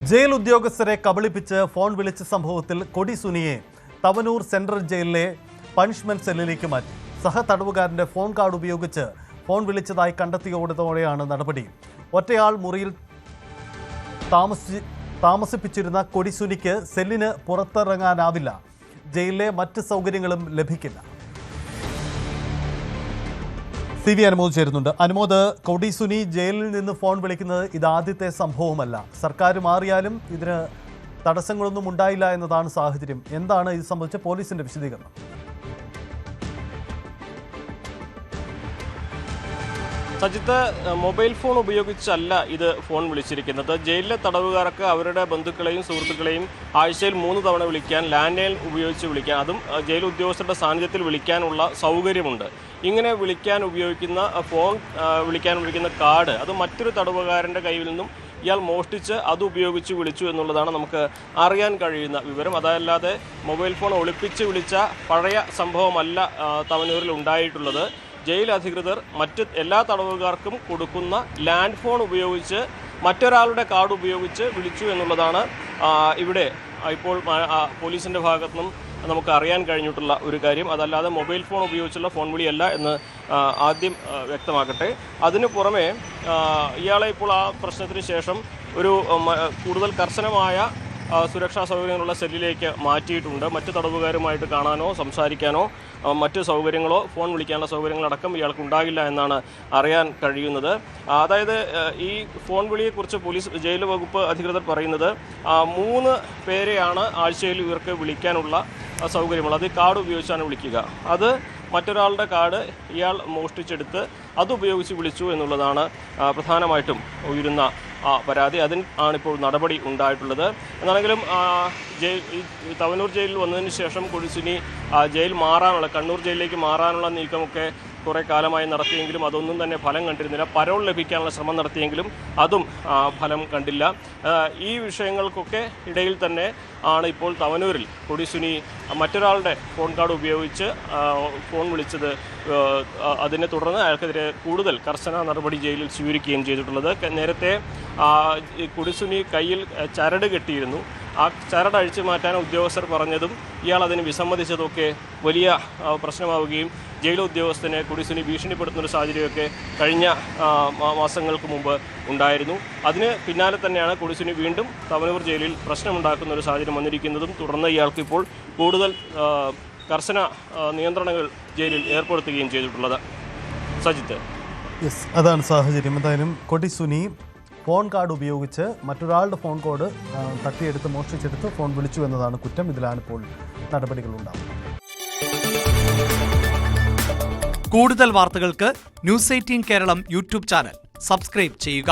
Jail ഉദ്യോഗസ്ഥരെ കബളിപ്പിച്ച് phone വിളിച്ച സംഭവത്തിൽ കൊടി സുനിയെ തവനൂർ സെൻട്രൽ ജയിലിലെ പണിഷ്മെന്റ് സെല്ലിലേക്ക് മാറ്റി. സഹതടവുകാരന്റെ ഫോൺ കാർഡ് ഉപയോഗിച്ച് ഫോൺ വിളിച്ചതായി കണ്ടെത്തിയോടത്തോടെയാണ് നടപടി. ഒറ്റയാൾ മുറിയിൽ താമസിപ്പിച്ചിരുന്ന കൊടി സുനിക്ക് സെല്ലിന് പുറത്തിറങ്ങാനാവില്ല. ജയിലിലെ മറ്റ് സൗകര്യങ്ങളും ലഭിക്കില്ല. CV അനുമോദ് ചേരുന്നുണ്ട്. അനുമോദ്, കൊടി സുനി ജയിലിൽ നിന്ന് ഫോൺ വിളിക്കുന്നത് ഇതാദ്യത്തെ സംഭവമല്ല. സർക്കാർ മാറിയാലും ഇതിന് തടസ്സങ്ങളൊന്നും ഉണ്ടായില്ല എന്നതാണ് സാഹചര്യം. എന്താണ് ഇത് സംബന്ധിച്ച് പോലീസിന്റെ വിശദീകരണം? സജിത്ത്, മൊബൈൽ ഫോൺ ഉപയോഗിച്ചല്ല ഇത് ഫോൺ വിളിച്ചിരിക്കുന്നത്. ജയിലിലെ തടവുകാർക്ക് അവരുടെ ബന്ധുക്കളെയും സുഹൃത്തുക്കളെയും ആഴ്ചയിൽ 3 തവണ വിളിക്കാൻ ലാൻഡ് ലൈൻ ഉപയോഗിച്ച് വിളിക്കാൻ, അതും ജയിൽ ഉദ്യോഗസ്ഥരുടെ സാന്നിധ്യത്തിൽ വിളിക്കാനുള്ള സൗകര്യമുണ്ട്. ഇങ്ങനെ വിളിക്കാൻ ഉപയോഗിക്കുന്ന വിളിക്കാൻ ഉപയോഗിക്കുന്ന കാർഡ് അത് മറ്റൊരു തടവുകാരൻ്റെ കയ്യിൽ നിന്നും ഇയാൾ മോഷ്ടിച്ച് അത് ഉപയോഗിച്ച് വിളിച്ചു എന്നുള്ളതാണ് നമുക്ക് അറിയാൻ കഴിയുന്ന വിവരം. അതല്ലാതെ മൊബൈൽ ഫോൺ ഒളിപ്പിച്ച് വിളിച്ച പഴയ സംഭവമല്ല തവനൂരിൽ ഉണ്ടായിട്ടുള്ളത്. ജയിൽ അധികൃതർ മറ്റ് എല്ലാ തടവുകാർക്കും കൊടുക്കുന്ന ലാൻഡ് ഫോൺ ഉപയോഗിച്ച് മറ്റൊരാളുടെ കാർഡ് ഉപയോഗിച്ച് വിളിച്ചു എന്നുള്ളതാണ് ഇവിടെ ഇപ്പോൾ പോലീസിൻ്റെ ഭാഗത്തു നിന്നും നമുക്ക് അറിയാൻ കഴിഞ്ഞിട്ടുള്ള ഒരു കാര്യം. അതല്ലാതെ മൊബൈൽ ഫോൺ ഉപയോഗിച്ചുള്ള ഫോൺ വിളിയല്ല എന്ന് ആദ്യം വ്യക്തമാക്കട്ടെ. അതിനു പുറമെ ഇയാളെ ഇപ്പോൾ ആ പ്രശ്നത്തിന് ശേഷം ഒരു കൂടുതൽ കർശനമായ സുരക്ഷാ സൗകര്യങ്ങളുള്ള സെല്ലിലേക്ക് മാറ്റിയിട്ടുണ്ട്. മറ്റ് തടവുകാരുമായിട്ട് കാണാനോ സംസാരിക്കാനോ മറ്റ് സൗകര്യങ്ങളോ ഫോൺ വിളിക്കാനുള്ള സൗകര്യങ്ങളടക്കം ഇയാൾക്ക് ഉണ്ടാകില്ല എന്നാണ് അറിയാൻ കഴിയുന്നത്. അതായത് ഈ ഫോൺ വിളിയെക്കുറിച്ച് പോലീസ് ജയിൽ വകുപ്പ് അധികൃതർ പറയുന്നത് 3 പേരെയാണ് ആഴ്ചയിൽ ഇവർക്ക് വിളിക്കാനുള്ള സൗകര്യമുള്ളത്. അത് കാർഡ് ഉപയോഗിച്ചാണ് വിളിക്കുക. അത് മറ്റൊരാളുടെ കാർഡ് ഇയാൾ മോഷ്ടിച്ചെടുത്ത് അതുപയോഗിച്ച് വിളിച്ചു എന്നുള്ളതാണ് പ്രധാനമായിട്ടും ഉയരുന്ന പരാതി. അതിന് ആണിപ്പോൾ നടപടി ഉണ്ടായിട്ടുള്ളത്. എന്നാണെങ്കിലും തവനൂർ ജയിലിൽ വന്നതിന് ശേഷം കൊടി സുനി ജയിൽ മാറാനുള്ള, കണ്ണൂർ ജയിലിലേക്ക് മാറാനുള്ള നീക്കമൊക്കെ കുറേ കാലമായി നടത്തിയെങ്കിലും അതൊന്നും തന്നെ ഫലം കണ്ടിരുന്നില്ല. പരോൾ ലഭിക്കാനുള്ള ശ്രമം നടത്തിയെങ്കിലും അതും ഫലം കണ്ടില്ല. ഈ വിഷയങ്ങൾക്കൊക്കെ ഇടയിൽ തന്നെ ആണ് ഇപ്പോൾ തവനൂരിൽ കൊടി സുനി മറ്റൊരാളുടെ ഫോൺ കാർഡ് ഉപയോഗിച്ച് ഫോൺ വിളിച്ചത്. അതിനെ തുടർന്ന് അയാൾക്കെതിരെ കൂടുതൽ കർശന നടപടി ജയിലിൽ സ്വീകരിക്കുകയും ചെയ്തിട്ടുള്ളത്. നേരത്തെ കൊടി സുനി കയ്യിൽ ചരട് കെട്ടിയിരുന്നു. ആ ചരട് അഴിച്ചു മാറ്റാൻ ഉദ്യോഗസ്ഥർ പറഞ്ഞതും ഇയാൾ അതിന് വിസമ്മതിച്ചതൊക്കെ വലിയ പ്രശ്നമാവുകയും ജയിൽ ഉദ്യോഗസ്ഥനെ കൊടി സുനി ഭീഷണിപ്പെടുത്തുന്നൊരു സാഹചര്യമൊക്കെ കഴിഞ്ഞ മാസങ്ങൾക്ക് മുമ്പ് ഉണ്ടായിരുന്നു. അതിന് പിന്നാലെ തന്നെയാണ് കൊടി സുനി വീണ്ടും തവനൂർ ജയിലിൽ പ്രശ്നമുണ്ടാക്കുന്ന ഒരു സാഹചര്യം വന്നിരിക്കുന്നതും തുടർന്ന് ഇയാൾക്ക് ഇപ്പോൾ കൂടുതൽ കർശന നിയന്ത്രണങ്ങൾ ജയിലിൽ ഏർപ്പെടുത്തുകയും ചെയ്തിട്ടുള്ളത്. സജിത്ത്, അതാണ് സാഹചര്യം. എന്തായാലും കൊടി സുനി ഫോൺ കാർഡ് ഉപയോഗിച്ച് മറ്റൊരാളുടെ ഫോൺ കോഡ് തട്ടിയെടുത്ത് മോഷ്ടിച്ചെടുത്ത് ഫോൺ വിളിച്ചു എന്നതാണ് കുറ്റം. ഇതിലാണ് ഇപ്പോൾ നടപടികളുണ്ടാകുന്നത്. കൂടുതൽ വാർത്തകൾക്ക് News 18 Keralam YouTube channel subscribe ചെയ്യുക.